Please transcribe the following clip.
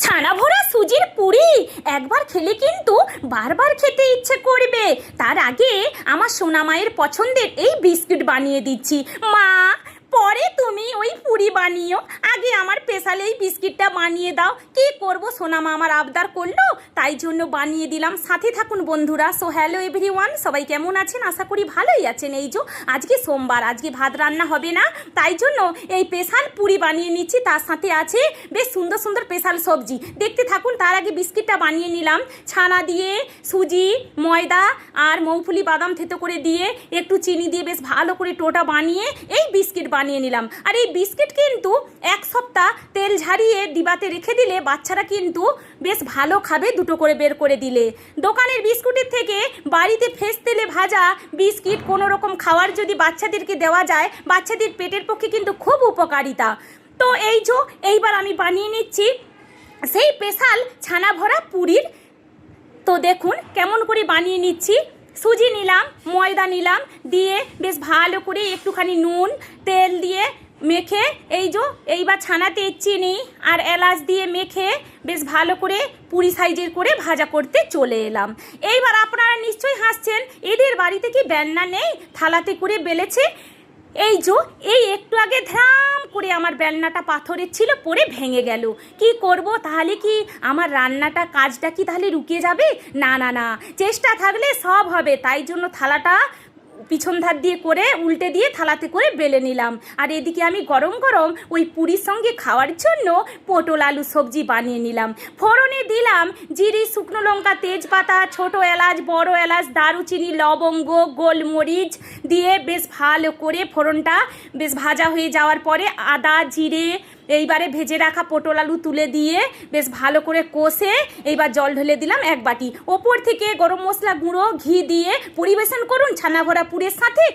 ছানা ভরা সুজির পুরি একবার খেলে কিন্তু বারবার খেতে ইচ্ছে করবে। তার আগে আমার সোনা মায়ের পছন্দের এই বিস্কিট বানিয়ে দিচ্ছি। মা, পরে তুমি ওই পুরি বানিও, আগে আমার স্পেশাল এই বিস্কিটটা বানিয়ে দাও। কি করব, সোনা মা আমার আবদার করলো, তাই জন্য বানিয়ে দিলাম। সাথে থাকুন বন্ধুরা। সো হ্যালো এভরিওয়ান, সবাই কেমন আছেন? আশা করি ভালোই আছেন। এই যে আজকে সোমবার, আজকে ভাত রান্না হবে না, তাই জন্য এই স্পেশাল পুরি বানিয়ে নিচ্ছি। তার সাথে আছে বেশ সুন্দর সুন্দর স্পেশাল সবজি। দেখতে থাকুন। তার আগে বিস্কিটটা বানিয়ে নিলাম ছানা দিয়ে, সুজি, ময়দা আর মৌফুলি বাদাম থেতো করে দিয়ে, একটু চিনি দিয়ে বেশ ভালো করে টোটা বানিয়ে এই বিস্কিট বানিয়ে নিলাম। আর এই বিস্কিট কিন্তু এক সপ্তাহ তেল ঝারিয়ে ডিবাতে রেখে দিলে বাচ্চারা কিন্তু বেশ ভালো খাবে, দুটো করে বের করে দিলে। দোকানের বিস্কুটের থেকে বাড়িতে ফ্রেশ তেলে ভাজা বিস্কিট কোনো রকম খাওয়ার যদি বাচ্চাদেরকে দেওয়া যায়, বাচ্চাদের পেটের পক্ষে কিন্তু খুব উপকারিতা। তো এইবার আমি বানিয়ে নিচ্ছি সেই স্পেশাল ছানা ভরা পুরির। তো দেখুন কেমন করে বানিয়ে নিচ্ছি। সুজি নিলাম, ময়দা নিলাম, দিয়ে বেশ ভালো করে একটুখানি নুন তেল দিয়ে মেখে এইবার ছানাতে চিনি আর এলাচ দিয়ে মেখে বেশ ভালো করে পুরি সাইজের করে ভাজা করতে চলে এলাম। এইবার আপনারা নিশ্চয়ই হাসছেন, এদের বাড়িতে কি বেলনা নেই, থালাতে করে বেলেছে। এই একটু আগে ধ্রাম করে আমার বেলনাটা পাথরের ছিল, পড়ে ভেঙে গেল। কি করব, তাহলে কি আমার রান্নাটা কাজটা কি তাহলে রুকে যাবে? না না না, চেষ্টা থাকলে সব হবে। তাই জন্য থালাটা পিছন ধার দিয়ে করে উল্টে দিয়ে থালাতে করে বেলে নিলাম। আর এদিকে আমি গরম গরম ওই পুরীর সঙ্গে খাওয়ার জন্য পটল আলু সবজি বানিয়ে নিলাম। ফোড়নে দিলাম জিরি, শুকনো লঙ্কা, তেজপাতা, ছোট এলাচ, বড় এলাচ, দারুচিনি, লবঙ্গ, গোলমরিচ দিয়ে বেশ ভালো করে ফোড়নটা বেশ ভাজা হয়ে যাওয়ার পরে আদা জিরে এইবারে ভেজে রাখা পটল আলু তুলে দিয়ে বেশ ভালো করে কষে এইবার জল ঢেলে দিলাম 1 বাটি। ওপর থেকে গরম মশলা গুঁড়ো ঘি দিয়ে পরিবেশন করুন ছানা ভরা পুরের সাথে।